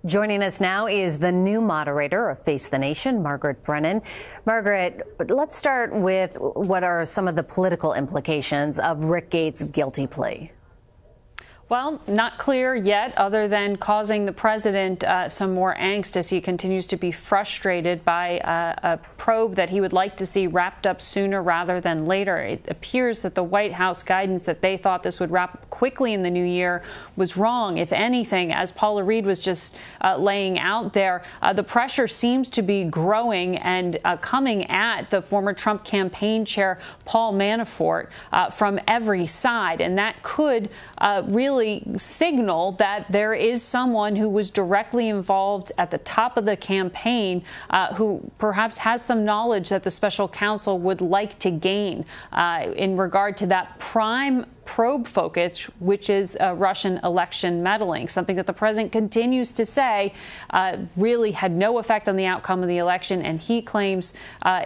Joining us now is the new moderator of Face the Nation, Margaret Brennan. Margaret, let's start with what are some of the political implications of Rick Gates' guilty plea? Well, not clear yet, other than causing the president some more angst as he continues to be frustrated by a probe that he would like to see wrapped up sooner rather than later. It appears that the White House guidance that they thought this would wrap up quickly in the new year was wrong. If anything, as Paula Reed was just laying out there, the pressure seems to be growing and coming at the former Trump campaign chair, Paul Manafort, from every side. And that could really signal that there is someone who was directly involved at the top of the campaign who perhaps has some knowledge that the special counsel would like to gain in regard to that prime probe focus, which is Russian election meddling, something that the president continues to say really had no effect on the outcome of the election, and he claims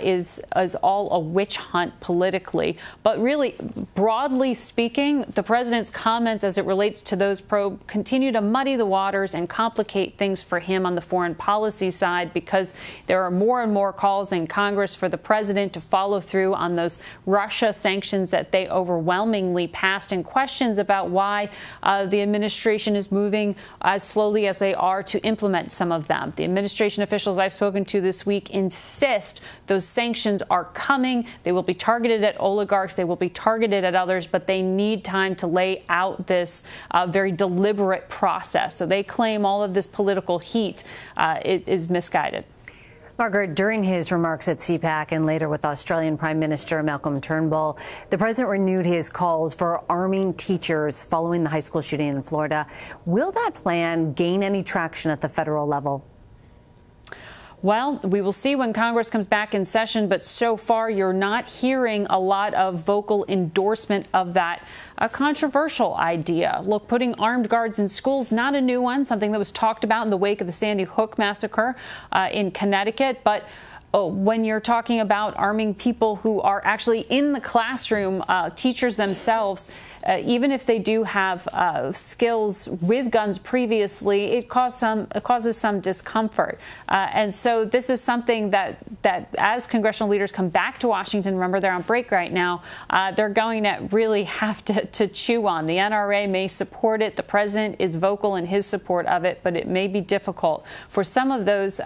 is all a witch hunt politically. But really, broadly speaking, the president's comments as it relates to those probe continue to muddy the waters and complicate things for him on the foreign policy side, because there are more and more calls in Congress for the president to follow through on those Russia sanctions that they overwhelmingly passed, and questions about why the administration is moving as slowly as they are to implement some of them. The administration officials I've spoken to this week insist those sanctions are coming. They will be targeted at oligarchs. They will be targeted at others, but they need time to lay out this very deliberate process. So they claim all of this political heat is misguided. Margaret, during his remarks at CPAC and later with Australian Prime Minister Malcolm Turnbull, the president renewed his calls for arming teachers following the high school shooting in Florida. Will that plan gain any traction at the federal level? Well, we will see when Congress comes back in session, but so far you're not hearing a lot of vocal endorsement of that controversial idea. Look, putting armed guards in schools, not a new one, something that was talked about in the wake of the Sandy Hook massacre in Connecticut, but when you're talking about arming people who are actually in the classroom, teachers themselves, even if they do have skills with guns previously, it causes some discomfort. And so this is something that as congressional leaders come back to Washington, remember they're on break right now, they're going to really have to chew on. The NRA may support it. The president is vocal in his support of it, but it may be difficult for some of those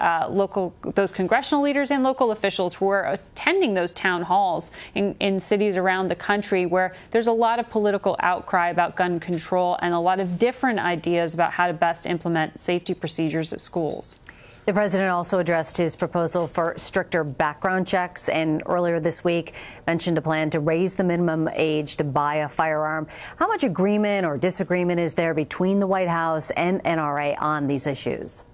those congressional leaders and local officials who are attending those town halls in cities around the country where there's a lot of political outcry about gun control and a lot of different ideas about how to best implement safety procedures at schools. The president also addressed his proposal for stricter background checks, and earlier this week mentioned a plan to raise the minimum age to buy a firearm. How much agreement or disagreement is there between the White House and NRA on these issues?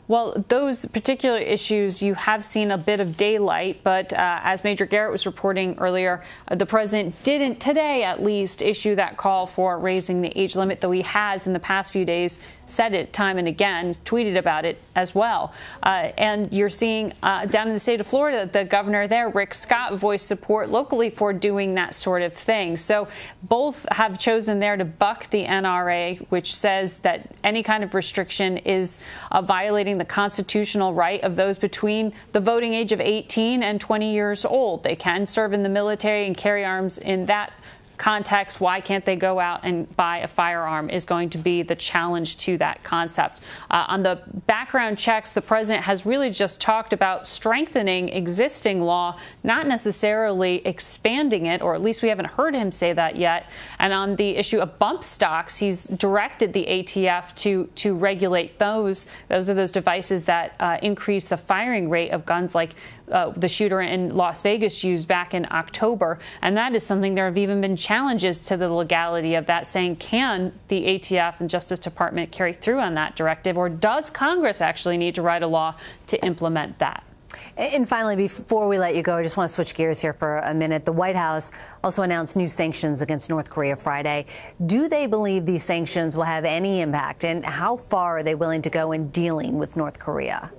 Well, those particular issues, you have seen a bit of daylight, but as Major Garrett was reporting earlier, the president didn't today, at least, issue that call for raising the age limit, though he has in the past few days said it time and again, tweeted about it as well. And you're seeing down in the state of Florida, the governor there, Rick Scott, voiced support locally for doing that sort of thing. So both have chosen there to buck the NRA, which says that any kind of restriction is violating the constitutional right of those between the voting age of 18 and 20 years old. They can serve in the military and carry arms in that context. Why can't they go out and buy a firearm is going to be the challenge to that concept. On the background checks, the president has really just talked about strengthening existing law, not necessarily expanding it, or at least we haven't heard him say that yet. And on the issue of bump stocks, he's directed the ATF to regulate those. Those are those devices that increase the firing rate of guns like the shooter in Las Vegas used back in October. And that is something there have even been challenges to the legality of that, saying, can the ATF and Justice Department carry through on that directive, or does Congress actually need to write a law to implement that? And finally, before we let you go, I just want to switch gears here for a minute. The White House also announced new sanctions against North Korea Friday. Do they believe these sanctions will have any impact, and how far are they willing to go in dealing with North Korea?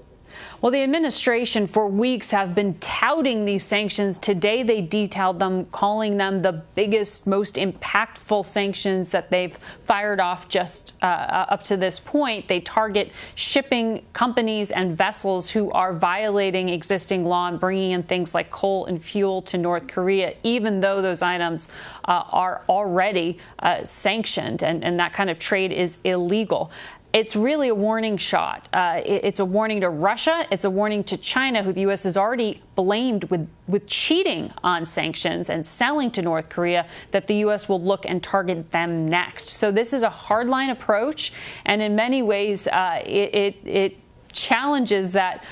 Well, the administration for weeks have been touting these sanctions. Today, they detailed them, calling them the biggest, most impactful sanctions that they've fired off just up to this point. They target shipping companies and vessels who are violating existing law and bringing in things like coal and fuel to North Korea, even though those items are already sanctioned, and that kind of trade is illegal. It's really a warning shot. It's a warning to Russia. It's a warning to China, who the U.S. has already blamed with cheating on sanctions and selling to North Korea, that the U.S. will look and target them next. So this is a hardline approach, and in many ways, it challenges that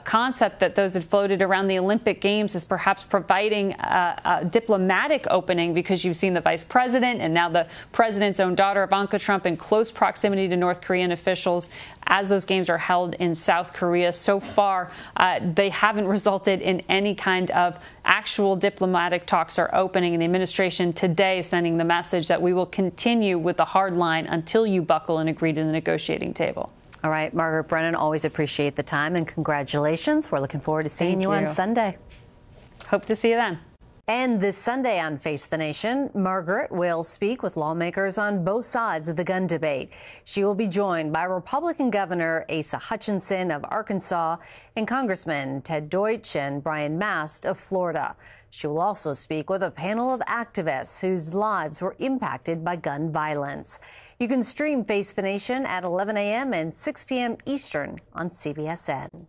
concept that those had floated around the Olympic Games as perhaps providing a diplomatic opening, because you've seen the vice president and now the president's own daughter, Ivanka Trump, in close proximity to North Korean officials as those games are held in South Korea. So far, they haven't resulted in any kind of actual diplomatic talks or opening. And the administration today is sending the message that we will continue with the hard line until you buckle and agree to the negotiating table. All right, Margaret Brennan, always appreciate the time, and congratulations. We're looking forward to seeing you on Sunday. Hope to see you then. And this Sunday on Face the Nation, Margaret will speak with lawmakers on both sides of the gun debate. She will be joined by Republican Governor Asa Hutchinson of Arkansas and Congressman Ted Deutsch and Brian Mast of Florida. She will also speak with a panel of activists whose lives were impacted by gun violence. You can stream Face the Nation at 11 a.m. and 6 p.m. Eastern on CBSN.